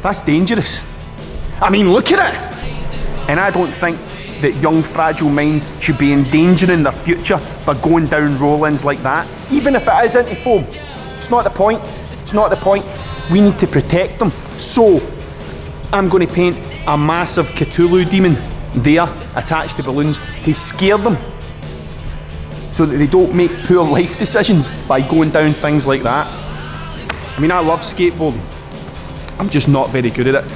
That's dangerous. I mean, look at it. And I don't think that young, fragile minds should be endangering their future by going down roll-ins like that, even if it is into foam. It's not the point. It's not the point. We need to protect them. So, I'm going to paint a massive Cthulhu demon there, attached to balloons, to scare them, so that they don't make poor life decisions by going down things like that. I mean, I love skateboarding. I'm just not very good at it.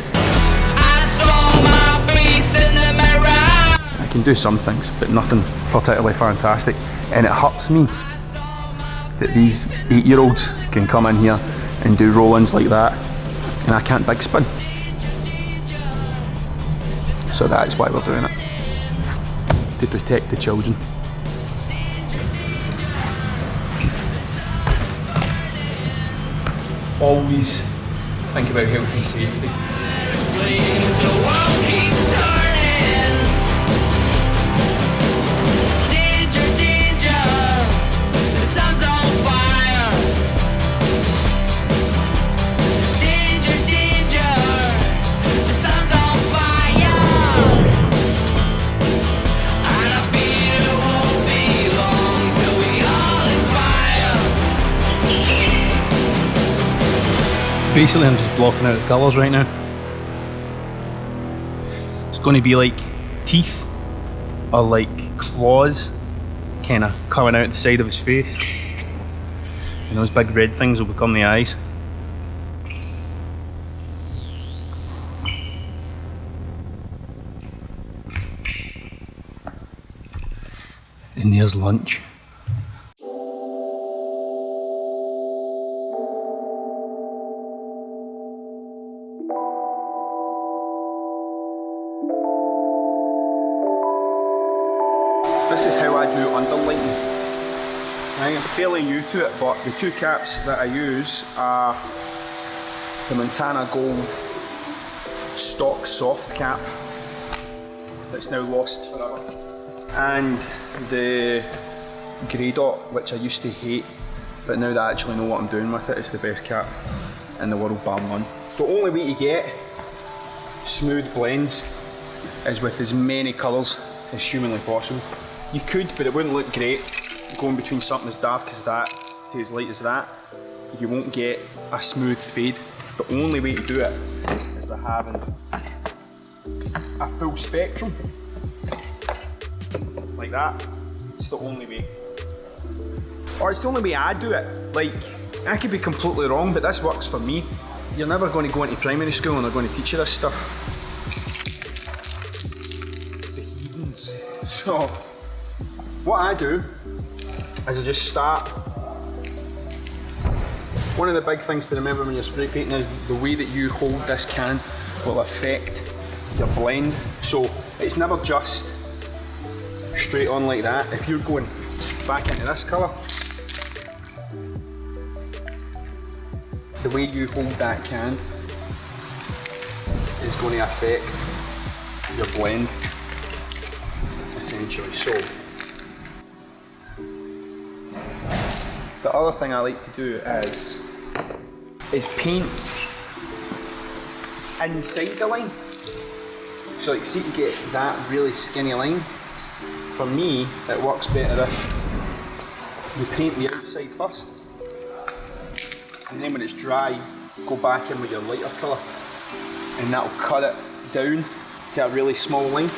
I can do some things, but nothing particularly fantastic. And it hurts me that these 8-year-olds can come in here and do roll-ins like that, and I can't big spin. So that's why we're doing it. To protect the children. Always think about health and safety. Basically, I'm just blocking out the colours right now. It's going to be like teeth or like claws kind of coming out the side of his face. And those big red things will become the eyes. And there's lunch. This is how I do underlighting. I am fairly new to it, but the two caps that I use are the Montana Gold stock soft cap that's now lost forever, and the grey dot, which I used to hate, but now that I actually know what I'm doing with it, it's the best cap in the world bar none. The only way to get smooth blends is with as many colours as humanly possible. You could, but it wouldn't look great going between something as dark as that to as light as that. You won't get a smooth fade. The only way to do it is by having a full spectrum like that. It's the only way. Or it's the only way I do it. Like, I could be completely wrong, but this works for me. You're never going to go into primary school and they're going to teach you this stuff. The heathens. So, what I do is I just start. One of the big things to remember when you're spray painting is the way that you hold this can will affect your blend. So it's never just straight on like that. If you're going back into this colour, the way you hold that can is going to affect your blend, essentially. So the other thing I like to do is paint inside the line. So like, see, to get that really skinny line, for me it works better if you paint the outside first, and then when it's dry, go back in with your lighter colour, and that'll cut it down to a really small line.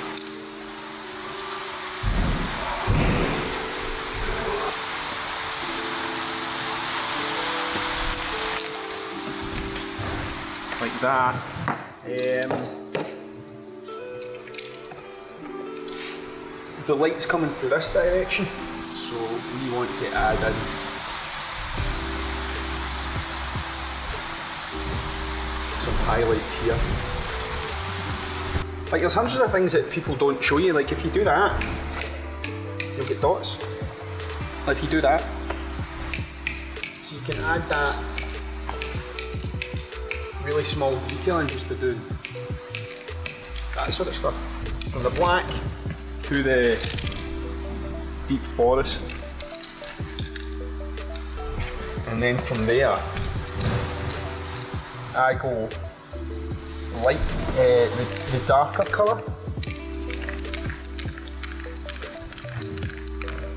Like that. The light's coming through this direction, so we want to add in some highlights here. Like, there's hundreds of things that people don't show you. Like, if you do that, you'll get dots. Like, if you do that, so you can add that really small detailing just by doing that sort of stuff. From the black to the deep forest, and then from there I go light, the darker colour.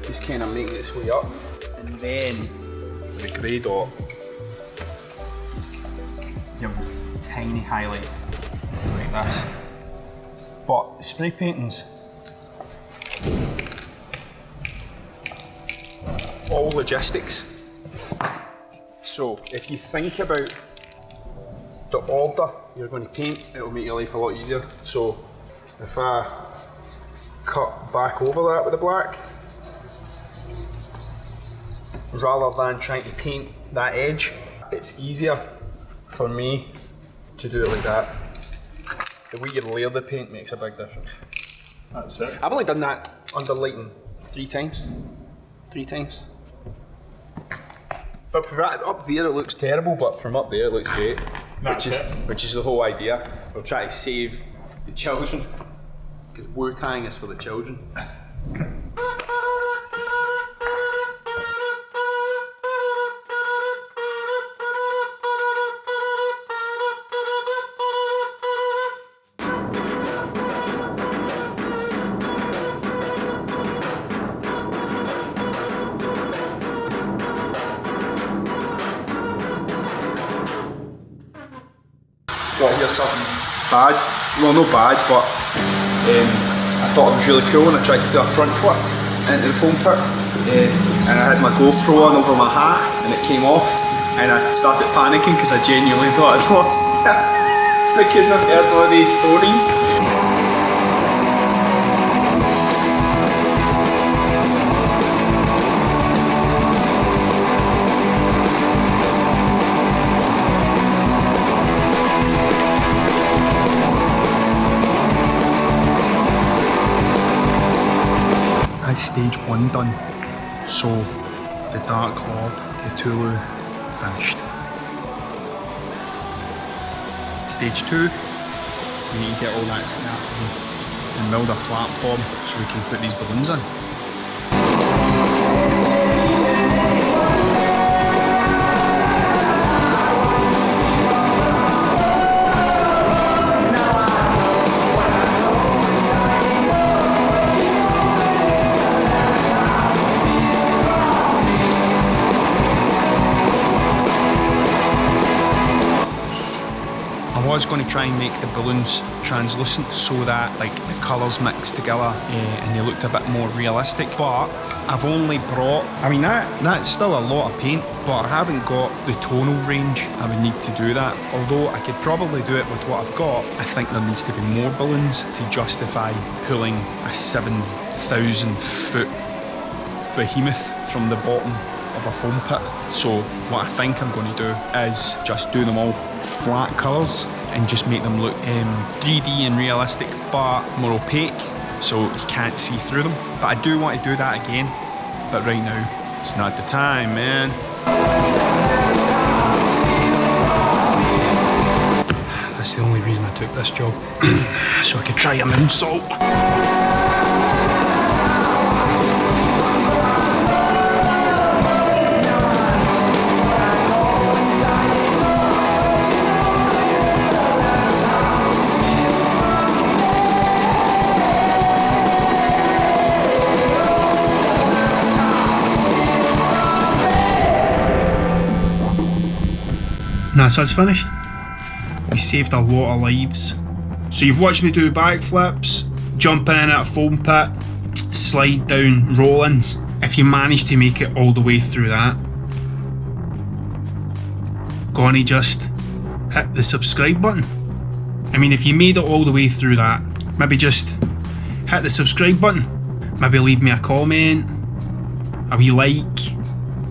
Just kind of making its way up, and then the grey dot, give a tiny highlight like this. But spray painting's all logistics. So if you think about the order you're going to paint, it'll make your life a lot easier. So if I cut back over that with the black, rather than trying to paint that edge, it's easier for me to do it like that. The way you layer the paint makes a big difference. That's it. I've only done that under lighting 3 times. 3 times. But from up there it looks terrible, but from up there it looks great. Which is the whole idea. We'll try to save the children, because Wu-Tang is for the children. Got here something bad, well not bad, but I thought it was really cool when I tried to do a front flip into the foam pit, and I had my GoPro on over my hat and it came off, and I started panicking because I genuinely thought I'd lost it because I've heard all these stories. Stage 1 done, so the Dark Lord Cthulhu finished. Stage 2, we need to get all that snapped and build a platform so we can put these balloons in. I was going to try and make the balloons translucent so that like the colours mixed together and they looked a bit more realistic, but I've only brought, I mean that's still a lot of paint, but I haven't got the tonal range I would need to do that. Although I could probably do it with what I've got, I think there needs to be more balloons to justify pulling a 7,000 foot behemoth from the bottom of a foam pit. So what I think I'm going to do is just do them all flat colours and just make them look 3D and realistic but more opaque so you can't see through them. But I do want to do that again, but right now it's not the time, man. That's the only reason I took this job, so I could try a moonsault. So it's finished. We saved a lot of lives. So you've watched me do backflips, jumping in at a foam pit, slide down roll-ins. If you manage to make it all the way through that, gonna just hit the subscribe button. I mean, if you made it all the way through that, maybe just hit the subscribe button. Maybe leave me a comment, a wee like,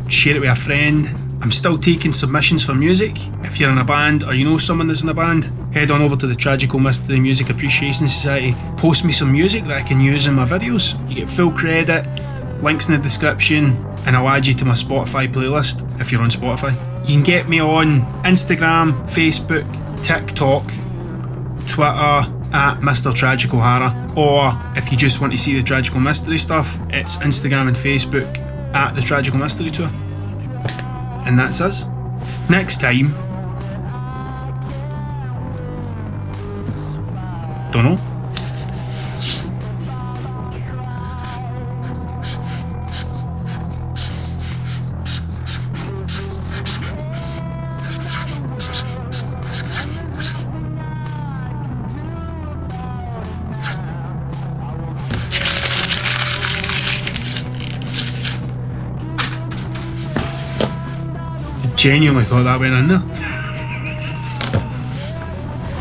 share it with a friend. I'm still taking submissions for music. If you're in a band or you know someone that's in a band, head on over to the Tragical Mystery Music Appreciation Society. Post me some music that I can use in my videos. You get full credit, links in the description, and I'll add you to my Spotify playlist if you're on Spotify. You can get me on Instagram, Facebook, TikTok, Twitter at Mr. Tragical Horror, or if you just want to see the Tragical Mystery stuff, it's Instagram and Facebook at the Tragical Mystery Tour. And that's us. Next time, Don't know. I genuinely thought that went in there.